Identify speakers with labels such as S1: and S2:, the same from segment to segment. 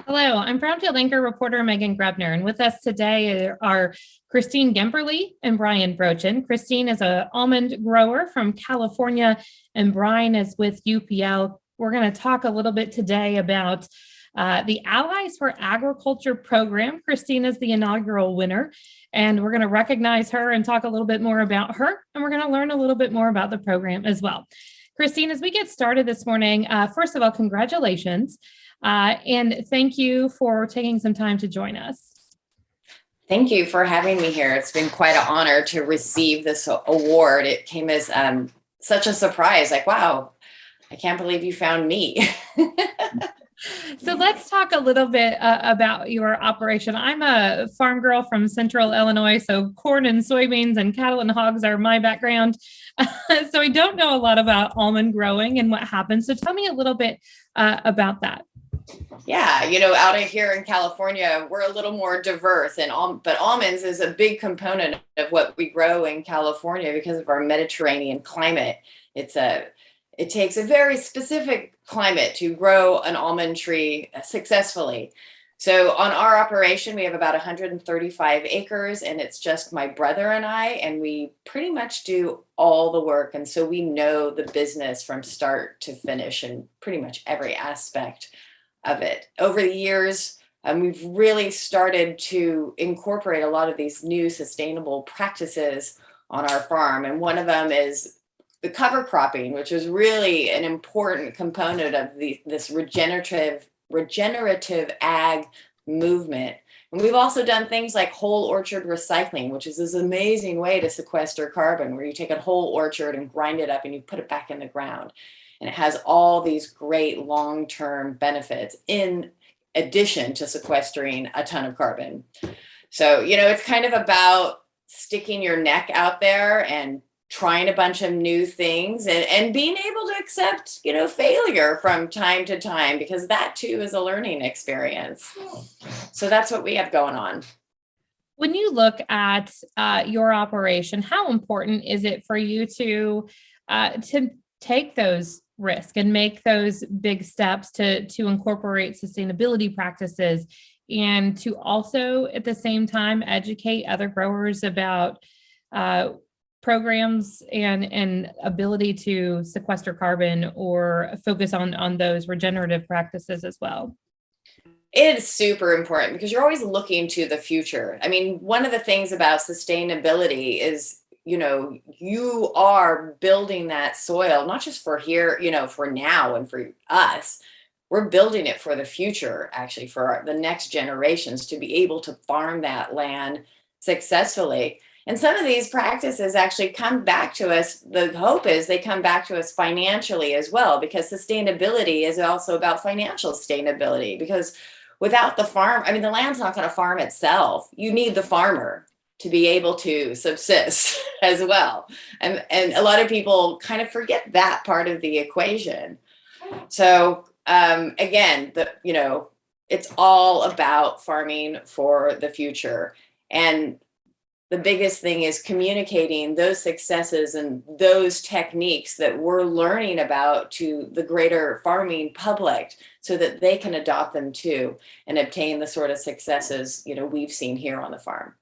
S1: Hello, I'm Brownfield anchor reporter Megan Grebner, and with us today are Christine Gemperle and Brian Brochin. Christine is an almond grower from California, and Brian is with UPL. We're going to talk a little bit today about the Allies for Agriculture program. Christine is the inaugural winner, and we're going to recognize her and talk a little bit more about her, and we're going to learn a little bit more about the program as well. Christine, as we get started this morning, first of all, congratulations. And thank you for taking some time to join us.
S2: Thank you for having me here. It's been quite an honor to receive this award. It came as such a surprise, like, wow, I can't believe you found me.
S1: So let's talk a little bit about your operation. I'm a farm girl from central Illinois, so corn and soybeans and cattle and hogs are my background. So I don't know a lot about almond growing and what happens. So tell me a little bit about that.
S2: Yeah, out of here in California, we're a little more diverse, but almonds is a big component of what we grow in California because of our Mediterranean climate. It takes a very specific climate to grow an almond tree successfully. So on our operation, we have about 135 acres, and it's just my brother and I, and we pretty much do all the work. And so we know the business from start to finish in pretty much every aspect of it. Over the years, we've really started to incorporate a lot of these new sustainable practices on our farm. And one of them is the cover cropping, which is really an important component of this regenerative ag movement. And we've also done things like whole orchard recycling, which is this amazing way to sequester carbon, where you take a whole orchard and grind it up and you put it back in the ground. And it has all these great long-term benefits in addition to sequestering a ton of carbon. So, it's kind of about sticking your neck out there and trying a bunch of new things and being able to accept, failure from time to time, because that too is a learning experience. So that's what we have going on.
S1: When you look at your operation, how important is it for you to take those risks and make those big steps to incorporate sustainability practices, and to also at the same time educate other growers about programs and ability to sequester carbon or focus on those regenerative practices as well?
S2: It is super important because you're always looking to the future. I mean, one of the things about sustainability is, you are building that soil, not just for here, for now and for us. We're building it for the future, actually, for the next generations to be able to farm that land successfully. And some of these practices actually come back to us. The hope is they come back to us financially as well, because sustainability is also about financial sustainability. Because without the farm, the land's not going to farm itself. You need the farmer to be able to subsist as well. And a lot of people kind of forget that part of the equation. So again, it's all about farming for the future. And the biggest thing is communicating those successes and those techniques that we're learning about to the greater farming public, so that they can adopt them too and obtain the sort of successes, we've seen here on the farm.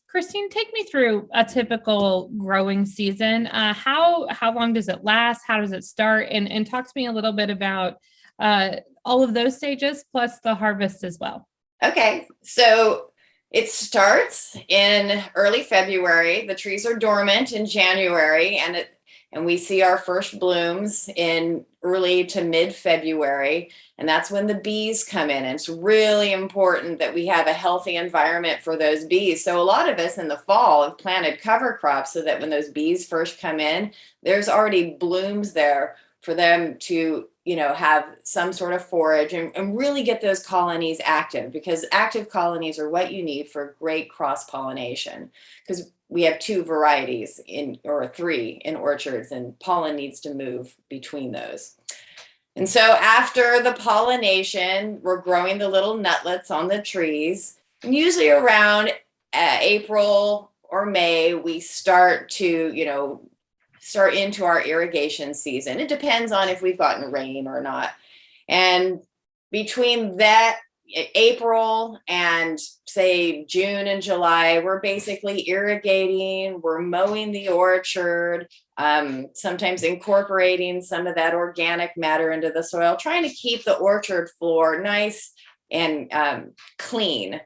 S1: Christine, take me through a typical growing season. How long does it last? How does it start? And talk to me a little bit about all of those stages, plus the harvest as well.
S2: Okay, so it starts in early February. The trees are dormant in January, and we see our first blooms in early to mid-February. And that's when the bees come in. And it's really important that we have a healthy environment for those bees. So a lot of us in the fall have planted cover crops so that when those bees first come in, there's already blooms there for them to, have some sort of forage and really get those colonies active, because active colonies are what you need for great cross-pollination. Because we have 2 varieties or 3 in orchards, and pollen needs to move between those. And so after the pollination, we're growing the little nutlets on the trees. And usually around April or May, we start to, start into our irrigation season. It depends on if we've gotten rain or not. And between that April and say June and July, we're basically irrigating, we're mowing the orchard, sometimes incorporating some of that organic matter into the soil, trying to keep the orchard floor nice and clean.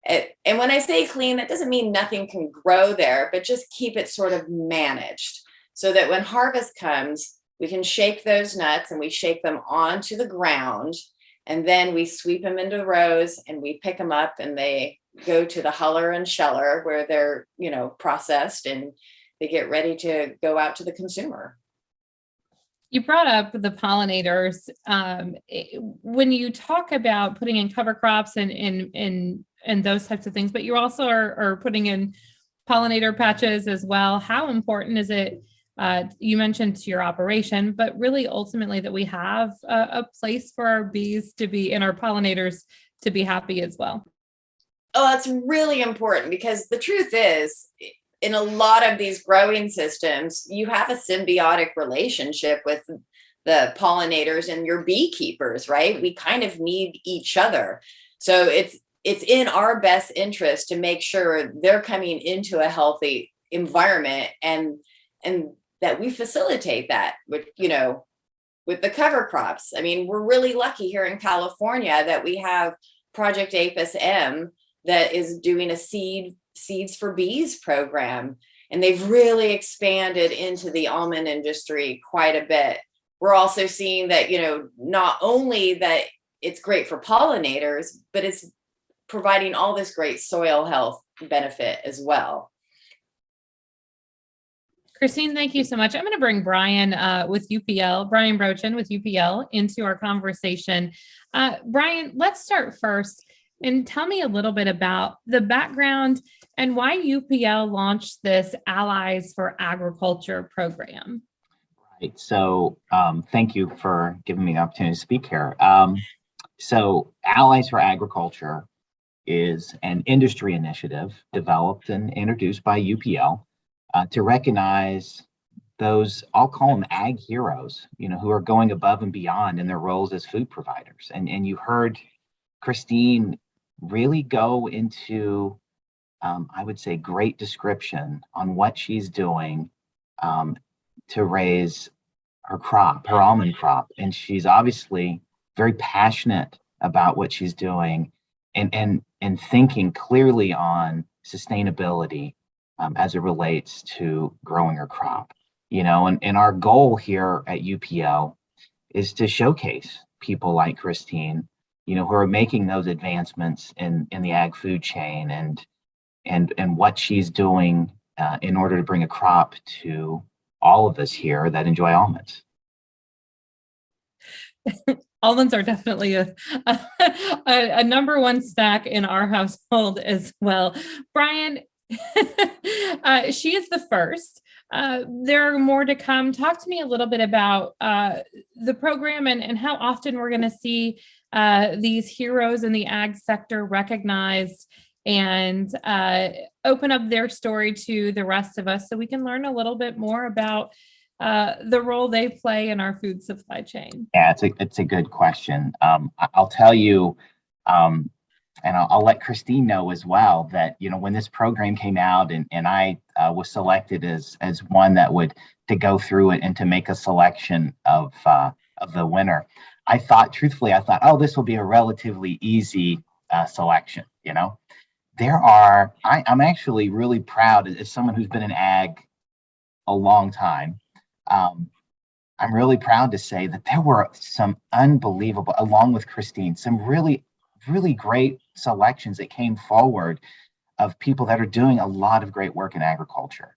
S2: And when I say clean, that doesn't mean nothing can grow there, but just keep it sort of managed so that when harvest comes, we can shake those nuts and we shake them onto the ground. And then we sweep them into rows and we pick them up and they go to the huller and sheller where they're, processed and they get ready to go out to the consumer.
S1: You brought up the pollinators. When you talk about putting in cover crops and those types of things, but you also are putting in pollinator patches as well. How important is it? You mentioned to your operation, but really ultimately that we have a place for our bees to be and our pollinators to be happy as well.
S2: Oh, that's really important because the truth is, in a lot of these growing systems, you have a symbiotic relationship with the pollinators and your beekeepers, right? We kind of need each other. So it's in our best interest to make sure they're coming into a healthy environment and that we facilitate that with the cover crops. I mean, we're really lucky here in California that we have Project Apis M that is doing a Seeds for Bees program. And they've really expanded into the almond industry quite a bit. We're also seeing that, not only that it's great for pollinators, but it's providing all this great soil health benefit as well.
S1: Christine, thank you so much. I'm going to bring Brian with UPL, Brian Brochin with UPL into our conversation. Brian, let's start first and tell me a little bit about the background and why UPL launched this Allies for Agriculture program.
S3: Right. So thank you for giving me the opportunity to speak here. So Allies for Agriculture is an industry initiative developed and introduced by UPL to recognize those, I'll call them ag heroes, who are going above and beyond in their roles as food providers. And you heard Christine really go into, I would say, great description on what she's doing to raise her crop, her almond crop. And she's obviously very passionate about what she's doing and thinking clearly on sustainability as it relates to growing her crop. And our goal here at UPL is to showcase people like Christine, who are making those advancements in the ag food chain and what she's doing in order to bring a crop to all of us here that enjoy almonds.
S1: Almonds are definitely a number one snack in our household as well. Brian, she is the first. There are more to come. Talk to me a little bit about the program and how often we're going to see these heroes in the ag sector recognized and open up their story to the rest of us so we can learn a little bit more about the role they play in our food supply chain.
S3: Yeah, it's a good question. I'll tell you, and I'll let Christine know as well that, when this program came out and I was selected as one that would to go through it and to make a selection of the winner, I thought, oh, this will be a relatively easy selection. I'm actually really proud as someone who's been in ag a long time. I'm really proud to say that there were some unbelievable, along with Christine, some really, really great selections that came forward of people that are doing a lot of great work in agriculture.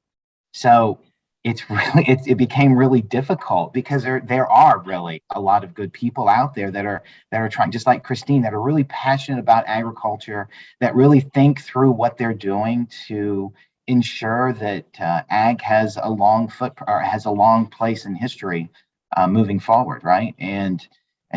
S3: So it became really difficult because there are really a lot of good people out there that are trying, just like Christine, that are really passionate about agriculture, that really think through what they're doing to ensure that ag has a long has a long place in history moving forward, right? And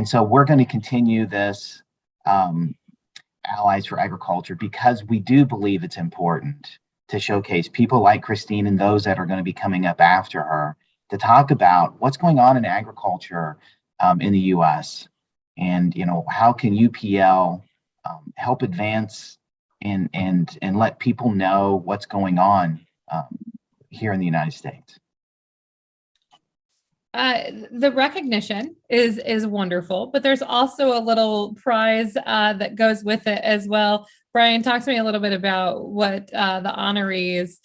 S3: so we're going to continue this Allies for Agriculture because we do believe it's important to showcase people like Christine and those that are going to be coming up after her to talk about what's going on in agriculture in the U.S. And how can UPL help advance and let people know what's going on here in the United States?
S1: The recognition is wonderful, but there's also a little prize that goes with it as well. Brian, talk to me a little bit about what the honorees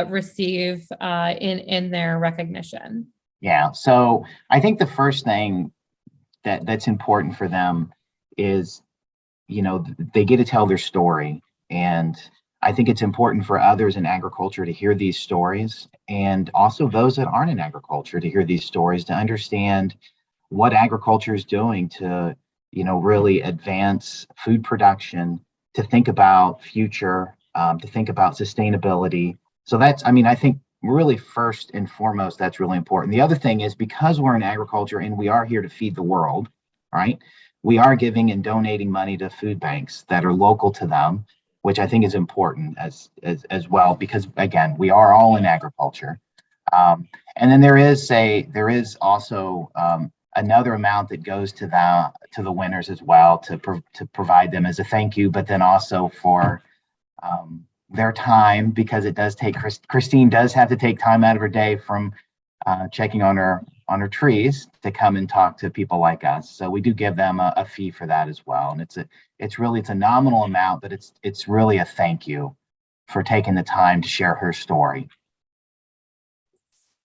S1: receive in their recognition.
S3: Yeah, so I think the first thing that's important for them is, they get to tell their story. And I think it's important for others in agriculture to hear these stories, and also those that aren't in agriculture to hear these stories, to understand what agriculture is doing to, really advance food production, to think about future, to think about sustainability. So I think really first and foremost, that's really important. The other thing is, because we're in agriculture and we are here to feed the world, right? We are giving and donating money to food banks that are local to them, which I think is important as well, because again, we are all in agriculture. And then there is also another amount that goes to the winners as well, to provide them as a thank you, but then also for their time, because it does take Christine does have to take time out of her day from checking on her trees to come and talk to people like us. So we do give them a fee for that as well. And it's a nominal amount, but it's really a thank you for taking the time to share her story.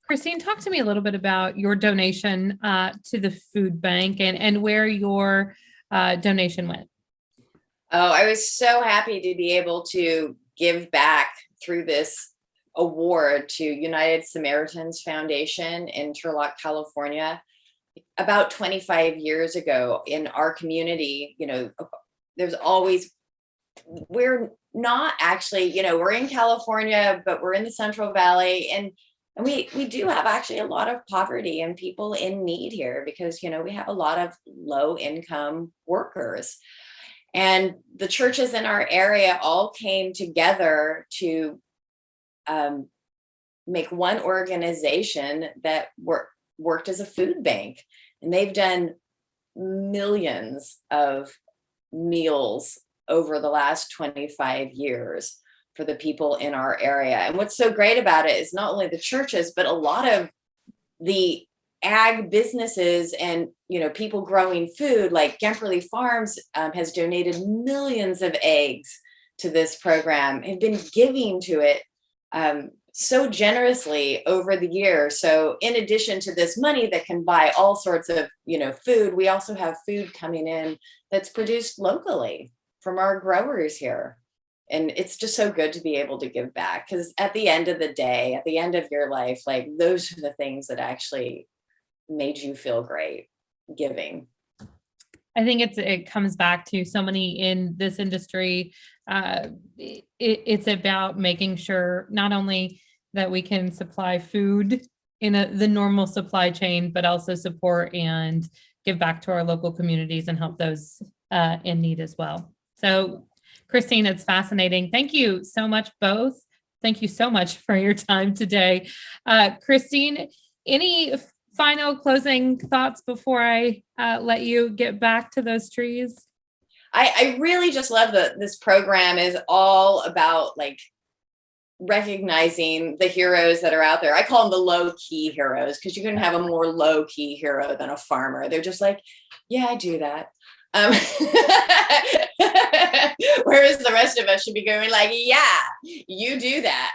S1: Christine, talk to me a little bit about your donation to the food bank and where your donation went.
S2: Oh, I was so happy to be able to give back through this award to United Samaritans Foundation in Turlock, California. About 25 years ago in our community, we're not actually, we're in California, but we're in the Central Valley, and we do have actually a lot of poverty and people in need here, because, we have a lot of low income workers. And the churches in our area all came together to make one organization that worked as a food bank. And they've done millions of meals over the last 25 years for the people in our area. And what's so great about it is not only the churches, but a lot of the ag businesses and people growing food, like Gemperle Farms has donated millions of eggs to this program, have been giving to it so generously over the years. So in addition to this money that can buy all sorts of food, we also have food coming in that's produced locally from our growers here. And it's just so good to be able to give back, because at the end of the day, at the end of your life, like, those are the things that actually made you feel great, giving.
S1: I think it comes back to so many in this industry. It's about making sure not only that we can supply food in the normal supply chain, but also support and give back to our local communities and help those in need as well. So, Christine, it's fascinating. Thank you so much, both. Thank you so much for your time today. Christine, any final closing thoughts before I let you get back to those trees?
S2: I really just love that this program is all about recognizing the heroes that are out there. I call them the low-key heroes, because you couldn't have a more low-key hero than a farmer. They're just like, yeah, I do that. Whereas the rest of us should be going like, yeah, you do that.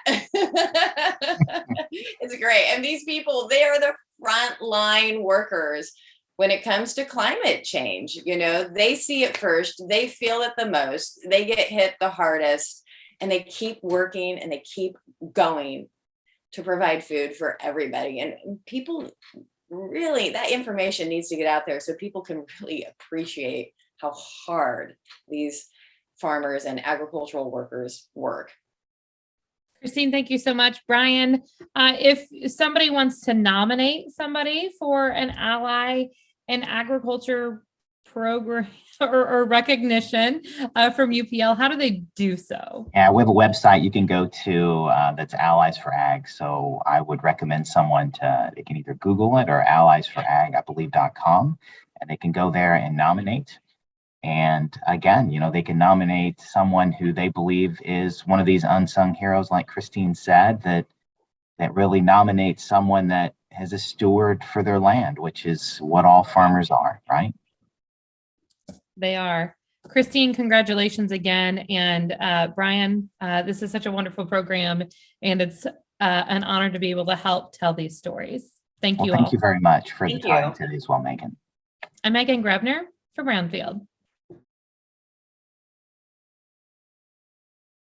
S2: It's great. And these people, they are the frontline workers when it comes to climate change. They see it first, they feel it the most, they get hit the hardest, and they keep working and they keep going to provide food for everybody. And people really, that information needs to get out there so people can really appreciate how hard these farmers and agricultural workers work.
S1: Christine, thank you so much. Brian, if somebody wants to nominate somebody for an Ally in Agriculture program or recognition from UPL, how do they do so?
S3: Yeah, we have a website you can go to that's Allies for Ag. So I would recommend they can either Google it or alliesforag, I believe.com. and they can go there and nominate. And again, they can nominate someone who they believe is one of these unsung heroes, like Christine said, that really nominates someone that has a steward for their land, which is what all farmers are, right?
S1: They are. Christine, congratulations again. And Brian, this is such a wonderful program, and it's an honor to be able to help tell these stories. Thank you all.
S3: Thank you very much for the
S2: Thank
S3: time
S2: you.
S3: today as well, Megan.
S1: I'm Megan Grebner for Brownfield.